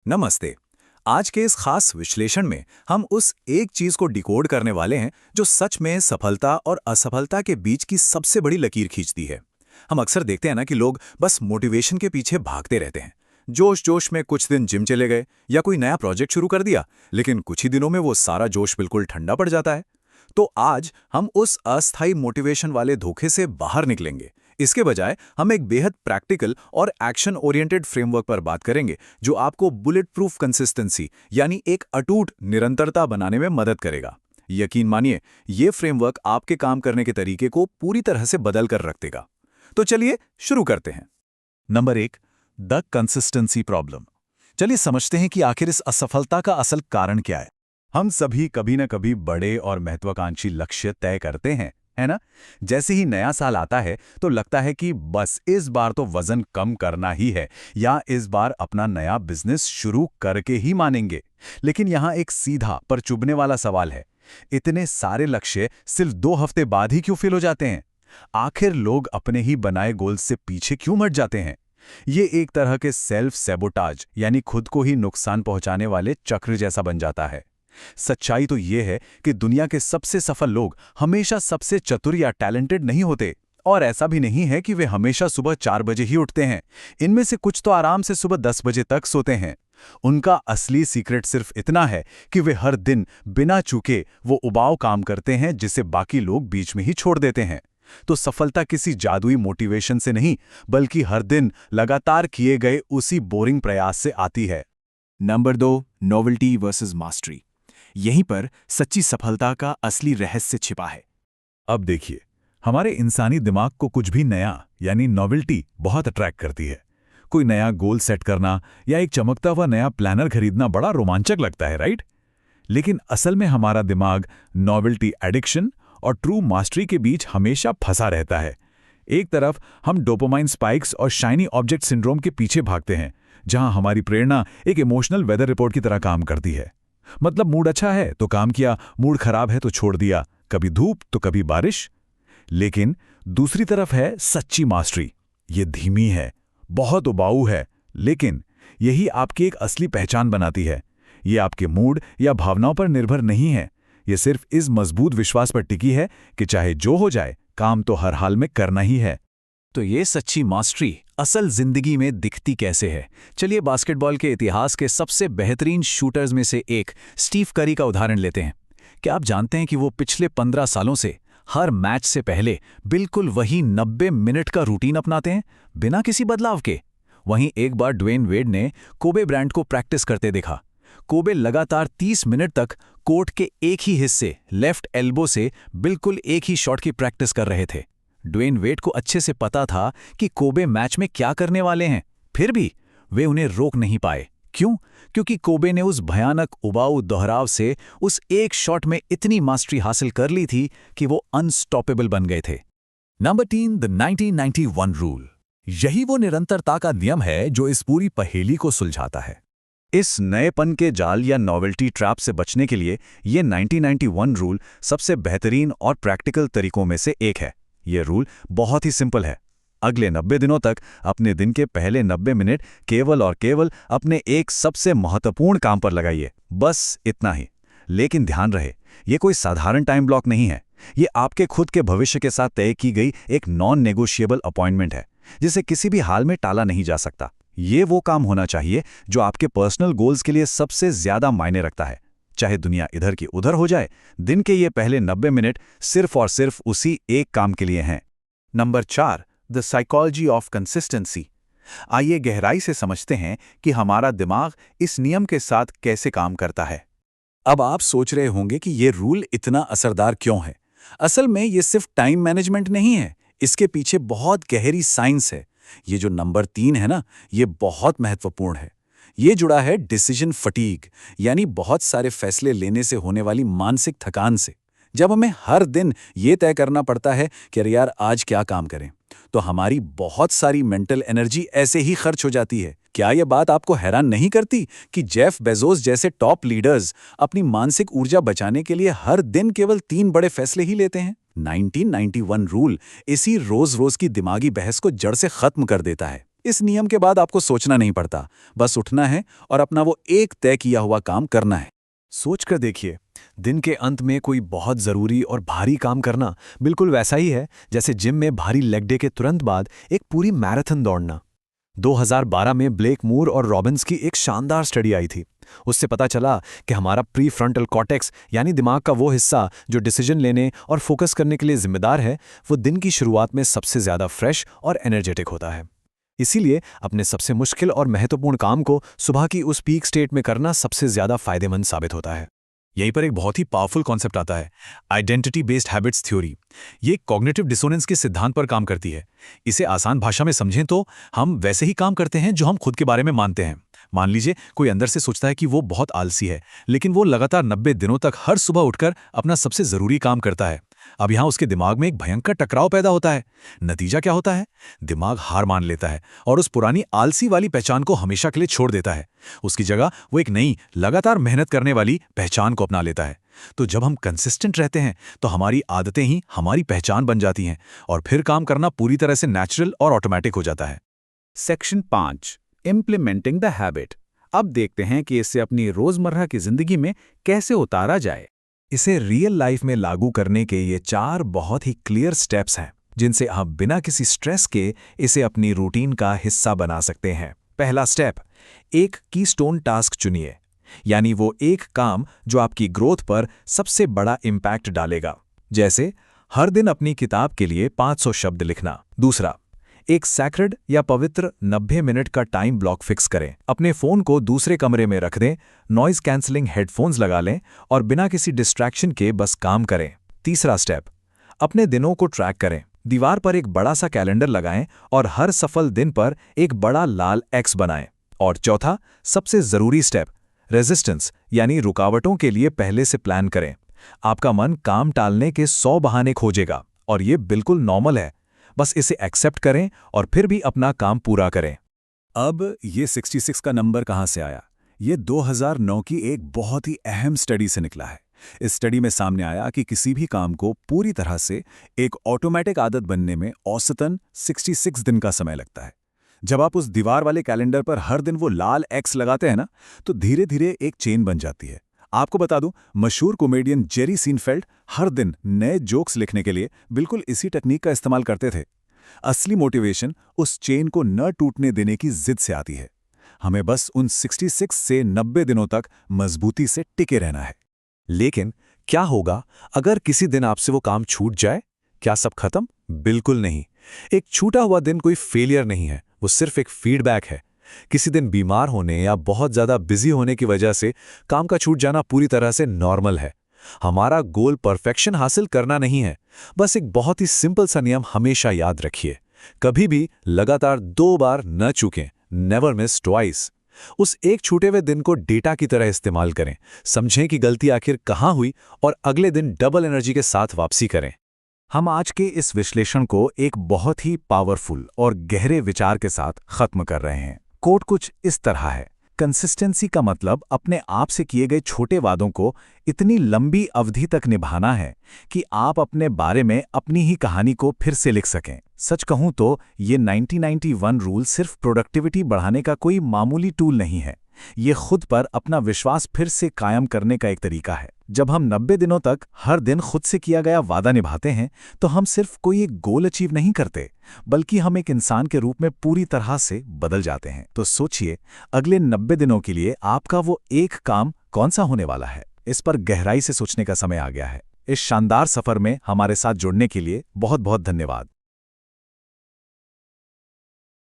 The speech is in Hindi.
नमस्ते। आज के इस खास विश्लेषण में हम उस एक चीज को डिकोड करने वाले हैं जो सच में सफलता और असफलता के बीच की सबसे बड़ी लकीर खींचती है। हम अक्सर देखते हैं ना कि लोग बस मोटिवेशन के पीछे भागते रहते हैं। जोश जोश में कुछ दिन जिम चले गए या कोई नया प्रोजेक्ट शुरू कर दिया, लेकिन कुछ ही दिनों में वो सारा जोश बिल्कुल ठंडा पड़ जाता है। तो आज हम उस अस्थायी मोटिवेशन वाले धोखे से बाहर निकलेंगे। इसके बजाय हम एक बेहद प्रैक्टिकल और एक्शन ओरिएंटेड फ्रेमवर्क पर बात करेंगे जो आपको बुलेट प्रूफ कंसिस्टेंसी यानी एक अटूट निरंतरता बनाने में मदद करेगा। यकीन मानिए, ये फ्रेमवर्क आपके काम करने के तरीके को पूरी तरह से बदल कर रख देगा। तो चलिए शुरू करते हैं। Number 1, the consistency problem. चलिए समझते हैं कि आखिर इस असफलता का असल कारण क्या है। हम सभी कभी न कभी बड़े और महत्वाकांक्षी लक्ष्य तय करते हैं, है ना? जैसे ही नया साल आता है तो लगता है कि बस इस बार तो वजन कम करना ही है या इस बार अपना नया बिजनेस शुरू करके ही मानेंगे। लेकिन यहाँ एक सीधा पर चुभने वाला सवाल है, इतने सारे लक्ष्य सिर्फ 2 हफ्ते बाद ही क्यों फेल हो जाते हैं? आखिर लोग अपने ही बनाए गोल्स से पीछे क्यों हट जाते हैं? ये एक तरह के सेल्फ सैबोटाज यानी खुद को ही नुकसान पहुंचाने वाले चक्र जैसा बन जाता है। सच्चाई तो ये है कि दुनिया के सबसे सफल लोग हमेशा सबसे चतुर या टैलेंटेड नहीं होते, और ऐसा भी नहीं है कि वे हमेशा सुबह 4 बजे ही उठते हैं। इनमें से कुछ तो आराम से सुबह 10 बजे तक सोते हैं। उनका असली सीक्रेट सिर्फ इतना है कि वे हर दिन बिना चूके वो उबाऊ काम करते हैं जिसे बाकी लोग बीच में ही छोड़ देते हैं। तो सफलता किसी जादुई मोटिवेशन से नहीं, बल्कि हर दिन लगातार किए गए उसी बोरिंग प्रयास से आती है। Number 2, novelty versus mastery. यहीं पर सच्ची सफलता का असली रहस्य छिपा है। अब देखिए, हमारे इंसानी दिमाग को कुछ भी नया यानी नॉवेल्टी बहुत अट्रैक्ट करती है। कोई नया गोल सेट करना या एक चमकता हुआ नया प्लानर खरीदना बड़ा रोमांचक लगता है, राइट? लेकिन असल में हमारा दिमाग नॉवेल्टी एडिक्शन और ट्रू मास्टरी के बीच हमेशा फंसा रहता है। एक तरफ हम डोपामाइन स्पाइक्स और शाइनी ऑब्जेक्ट सिंड्रोम के पीछे भागते हैं, जहां हमारी प्रेरणा एक इमोशनल वेदर रिपोर्ट की तरह काम करती है। मतलब मूड अच्छा है तो काम किया, मूड खराब है तो छोड़ दिया, कभी धूप तो कभी बारिश। लेकिन दूसरी तरफ है सच्ची मास्टरी। ये धीमी है, बहुत उबाऊ है, लेकिन यही आपकी एक असली पहचान बनाती है। ये आपके मूड या भावनाओं पर निर्भर नहीं है। ये सिर्फ इस मजबूत विश्वास पर टिकी है कि चाहे जो हो जाए, काम तो हर हाल में करना ही है। तो ये सच्ची मास्टरी असल जिंदगी में दिखती कैसे है? चलिए बास्केटबॉल के इतिहास के सबसे बेहतरीन शूटर्स में से एक स्टीव करी का उदाहरण लेते हैं। क्या आप जानते हैं कि वो पिछले 15 सालों से हर मैच से पहले बिल्कुल वही 90 मिनट का रूटीन अपनाते हैं, बिना किसी बदलाव के? वहीं एक बार ड्वेन वेड ने कोबे ब्रायंट को प्रैक्टिस करते देखा। कोबे लगातार 30 मिनट तक कोर्ट के एक ही हिस्से लेफ्ट एल्बो से बिल्कुल एक ही शॉट की प्रैक्टिस कर रहे थे। ड्वेन वेड को अच्छे से पता था कि कोबे मैच में क्या करने वाले हैं, फिर भी वे उन्हें रोक नहीं पाए। क्यों? क्योंकि कोबे ने उस भयानक उबाऊ दोहराव से उस एक शॉट में इतनी मास्टरी हासिल कर ली थी कि वो अनस्टॉपेबल बन गए थे। Number 3, the 1991 rule. यही वो निरंतरता का नियम है जो इस पूरी पहेली को सुलझाता है। इस नएपन के जाल या नॉवेल्टी ट्रैप से बचने के लिए ये 1991 रूल सबसे बेहतरीन और प्रैक्टिकल तरीकों में से एक है। ये रूल बहुत ही सिंपल है। अगले 90 दिनों तक अपने दिन के पहले 90 मिनट केवल और केवल अपने एक सबसे महत्वपूर्ण काम पर लगाइए, बस इतना ही। लेकिन ध्यान रहे, ये कोई साधारण टाइम ब्लॉक नहीं है। ये आपके खुद के भविष्य के साथ तय की गई एक नॉन नेगोशिएबल अपॉइंटमेंट है, जिसे किसी भी हाल में टाला नहीं जा सकता। ये वो काम होना चाहिए जो आपके पर्सनल गोल्स के लिए सबसे ज्यादा मायने रखता है। चाहे दुनिया इधर की उधर हो जाए, दिन के ये पहले 90 मिनट सिर्फ और सिर्फ उसी एक काम के लिए हैं। Number 4, the psychology of consistency. आइए गहराई से समझते हैं कि हमारा दिमाग इस नियम के साथ कैसे काम करता है। अब आप सोच रहे होंगे कि ये रूल इतना असरदार क्यों है? असल में ये सिर्फ टाइम मैनेजमेंट नहीं है, इसके पीछे बहुत गहरी साइंस है। ये जो नंबर 3 है ना, ये बहुत महत्वपूर्ण है। ये जुड़ा है डिसीजन फटीग, यानी बहुत सारे फैसले लेने से होने वाली मानसिक थकान से। जब हमें हर दिन ये तय करना पड़ता है कि अरे यार आज क्या काम करें, तो हमारी बहुत सारी मेंटल एनर्जी ऐसे ही खर्च हो जाती है। क्या यह बात आपको हैरान नहीं करती कि जेफ बेजोस जैसे टॉप लीडर्स अपनी मानसिक ऊर्जा बचाने के लिए हर दिन केवल 3 बड़े फैसले ही लेते हैं? 1991 रूल इसी रोज रोज की दिमागी बहस को जड़ से खत्म कर देता है। इस नियम के बाद आपको सोचना नहीं पड़ता, बस उठना है और अपना वो एक तय किया हुआ काम करना है। सोच कर देखिए, दिन के अंत में कोई बहुत ज़रूरी और भारी काम करना बिल्कुल वैसा ही है जैसे जिम में भारी लेग डे के तुरंत बाद एक पूरी मैराथन दौड़ना। 2012 में ब्लेक मूर और रॉबिन्स की एक शानदार स्टडी आई थी। उससे पता चला कि हमारा प्री फ्रंटल कॉर्टेक्स यानी दिमाग का वो हिस्सा जो डिसीजन लेने और फोकस करने के लिए जिम्मेदार है, वो दिन की शुरुआत में सबसे ज़्यादा फ्रेश और एनर्जेटिक होता है। इसीलिए अपने सबसे मुश्किल और महत्वपूर्ण काम को सुबह की उस पीक स्टेट में करना सबसे ज़्यादा फायदेमंद साबित होता है। यहीं पर एक बहुत ही पावरफुल कॉन्सेप्ट आता है, आइडेंटिटी बेस्ड हैबिट्स थ्योरी। ये कॉग्निटिव डिसोनेंस के सिद्धांत पर काम करती है। इसे आसान भाषा में समझें तो हम वैसे ही काम करते हैं जो हम खुद के बारे में मानते हैं। मान लीजिए कोई अंदर से सोचता है कि वो बहुत आलसी है, लेकिन वो लगातार 90 दिनों तक हर सुबह उठकर अपना सबसे ज़रूरी काम करता है। अब यहाँ उसके दिमाग में एक भयंकर टकराव पैदा होता है। नतीजा क्या होता है? दिमाग हार मान लेता है और उस पुरानी आलसी वाली पहचान को हमेशा के लिए छोड़ देता है। उसकी जगह वो एक नई, लगातार मेहनत करने वाली पहचान को अपना लेता है। तो जब हम कंसिस्टेंट रहते हैं तो हमारी आदतें ही हमारी पहचान बन जाती हैं और फिर काम करना पूरी तरह से नेचुरल और ऑटोमेटिक हो जाता है। Section 5, implementing the habit. अब देखते हैं कि इसे अपनी रोजमर्रा की जिंदगी में कैसे उतारा जाए। इसे रियल लाइफ में लागू करने के ये 4 बहुत ही क्लियर स्टेप्स हैं, जिनसे आप बिना किसी स्ट्रेस के इसे अपनी रूटीन का हिस्सा बना सकते हैं। पहला स्टेप, एक कीस्टोन टास्क चुनिए, यानी वो एक काम जो आपकी ग्रोथ पर सबसे बड़ा इम्पैक्ट डालेगा। जैसे हर दिन अपनी किताब के लिए 500 शब्द लिखना। दूसरा, एक सैक्रेड या पवित्र 90 मिनट का टाइम ब्लॉक फिक्स करें। अपने फ़ोन को दूसरे कमरे में रख दें, नॉइज़ कैंसलिंग हेडफोन्स लगा लें और बिना किसी डिस्ट्रैक्शन के बस काम करें। तीसरा स्टेप, अपने दिनों को ट्रैक करें। दीवार पर एक बड़ा सा कैलेंडर लगाएं और हर सफल दिन पर एक बड़ा लाल एक्स बनाएं। और चौथा, सबसे ज़रूरी स्टेप, रेजिस्टेंस यानी रुकावटों के लिए पहले से प्लान करें। आपका मन काम टालने के 100 बहाने खोजेगा और ये बिल्कुल नॉर्मल है। बस इसे एक्सेप्ट करें और फिर भी अपना काम पूरा करें। अब ये 66 का नंबर कहाँ से आया? ये 2009 की एक बहुत ही अहम स्टडी से निकला है। इस स्टडी में सामने आया कि किसी भी काम को पूरी तरह से एक ऑटोमेटिक आदत बनने में औसतन 66 दिन का समय लगता है। जब आप उस दीवार वाले कैलेंडर पर हर दिन वो लाल एक्स लगाते हैं ना, तो धीरे धीरे एक चेन बन जाती है। आपको बता दूं, मशहूर कॉमेडियन जेरी सीनफेल्ड हर दिन नए जोक्स लिखने के लिए बिल्कुल इसी टेक्निक का इस्तेमाल करते थे। असली मोटिवेशन उस चेन को न टूटने देने की जिद से आती है। हमें बस उन 66 से 90 दिनों तक मजबूती से टिके रहना है। लेकिन क्या होगा अगर किसी दिन आपसे वो काम छूट जाए? क्या सब खत्म? बिल्कुल नहीं। एक छूटा हुआ दिन कोई फेलियर नहीं है, वो सिर्फ एक फीडबैक है। किसी दिन बीमार होने या बहुत ज़्यादा बिजी होने की वजह से काम का छूट जाना पूरी तरह से नॉर्मल है। हमारा गोल परफेक्शन हासिल करना नहीं है, बस एक बहुत ही सिंपल सा नियम हमेशा याद रखिए, कभी भी लगातार 2 बार न चूकें। Never miss twice. उस एक छूटे हुए दिन को डेटा की तरह इस्तेमाल करें, समझें कि गलती आखिर कहाँ हुई और अगले दिन डबल एनर्जी के साथ वापसी करें। हम आज के इस विश्लेषण को एक बहुत ही पावरफुल और गहरे विचार के साथ खत्म कर रहे हैं। कोट कुछ इस तरह है, कंसिस्टेंसी का मतलब अपने आप से किए गए छोटे वादों को इतनी लंबी अवधि तक निभाना है कि आप अपने बारे में अपनी ही कहानी को फिर से लिख सकें। सच कहूं तो ये 1991 रूल सिर्फ प्रोडक्टिविटी बढ़ाने का कोई मामूली टूल नहीं है, ये खुद पर अपना विश्वास फिर से कायम करने का एक तरीका है। जब हम 90 दिनों तक हर दिन खुद से किया गया वादा निभाते हैं तो हम सिर्फ कोई एक गोल अचीव नहीं करते, बल्कि हम एक इंसान के रूप में पूरी तरह से बदल जाते हैं। तो सोचिए, अगले 90 दिनों के लिए आपका वो एक काम कौन सा होने वाला है? इस पर गहराई से सोचने का समय आ गया है। इस शानदार सफर में हमारे साथ जुड़ने के लिए बहुत बहुत धन्यवाद।